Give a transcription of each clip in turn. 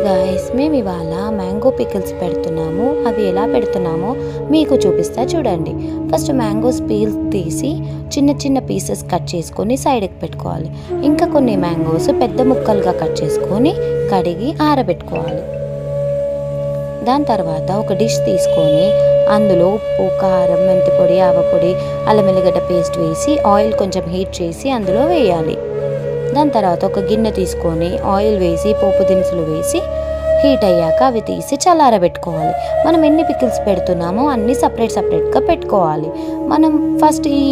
Guys, మేము ఇవాళ mango pickles పెడుతున్నాము. అవి ఎలా పెడుతున్నామో మీకు చూపిస్తా చూడండి. ఫస్ట్ మ్యాంగోస్ పీల్స్ తీసి చిన్న చిన్న పీసెస్ కట్ చేసుకొని సైడ్కి పెట్టుకోవాలి. ఇంకా కొన్ని మ్యాంగోస్ పెద్ద ముక్కలుగా కట్ చేసుకొని కడిగి ఆరబెట్టుకోవాలి. దాని తర్వాత ఒక డిష్ తీసుకొని అందులో ఉప్పు, కారం, మెంతి పొడి, ఆవపొడి, అల్లం వెల్లిగడ్డ పేస్ట్ వేసి ఆయిల్ కొంచెం హీట్ చేసి అందులో వేయాలి. దాని తర్వాత ఒక గిన్నె తీసుకొని ఆయిల్ వేసి పోపు దినుసులు వేసి హీట్ అయ్యాక అవి తీసి చల్లారబెట్టుకోవాలి. మనం ఎన్ని పికిల్స్ పెడుతున్నామో అన్నీ సపరేట్గా పెట్టుకోవాలి. మనం ఫస్ట్ ఈ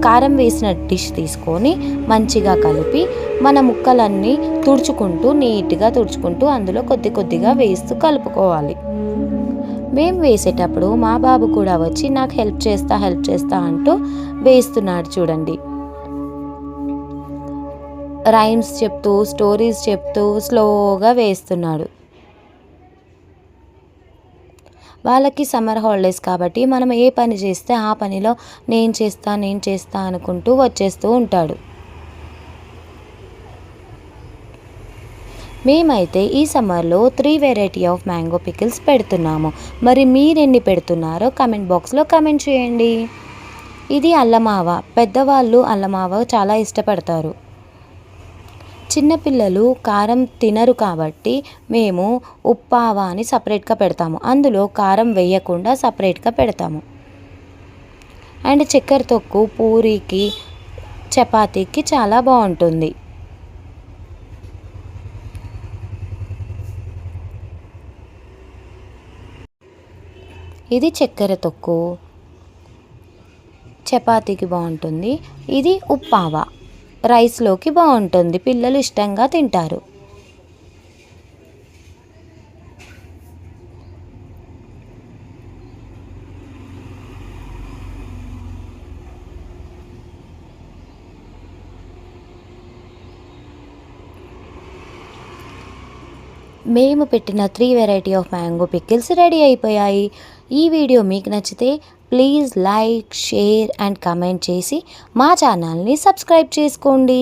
కారం వేసిన డిష్ తీసుకొని మంచిగా కలిపి మన ముక్కలన్నీ నీట్గా తుడుచుకుంటూ అందులో కొద్దిగా వేస్తూ కలుపుకోవాలి. మేము వేసేటప్పుడు మా బాబు కూడా వచ్చి నాకు హెల్ప్ చేస్తా అంటూ వేస్తున్నాడు చూడండి. రైమ్స్ చెప్తూ, స్టోరీస్ చెప్తూ స్లోగా వేస్తున్నాడు. వాళ్ళకి సమ్మర్ హాలిడేస్ కాబట్టి మనం ఏ పని చేస్తే ఆ పనిలో నేను చేస్తా అనుకుంటూ వచ్చేస్తూ ఉంటాడు. మేమైతే ఈ సమ్మర్లో 3 వెరైటీ ఆఫ్ మ్యాంగో పికిల్స్ పెడుతున్నాము. మరి మీరెన్ని పెడుతున్నారో కమెంట్ బాక్స్లో కమెంట్ చేయండి. ఇది అల్లమావ. పెద్దవాళ్ళు అల్లమావ చాలా ఇష్టపడతారు. చిన్నపిల్లలు కారం తినరు కాబట్టి మేము ఉప్పావ అని సపరేట్గా పెడతాము. అందులో కారం వేయకుండా సపరేట్గా పెడతాము. అండ్ చక్కెర తొక్కు పూరీకి, చపాతీకి చాలా బాగుంటుంది. ఇది చక్కెర తొక్కు చపాతీకి బాగుంటుంది. ఇది ఉప్పావ రైస్లోకి బాగుంటుంది, పిల్లలు ఇష్టంగా తింటారు. మేము పెట్టిన 3 variety of mango pickles ready అయిపోయాయి. ఈ వీడియో మీకు నచ్చితే please like, share and comment చేసి మా ఛానల్ని సబ్స్క్రైబ్ చేసుకోండి.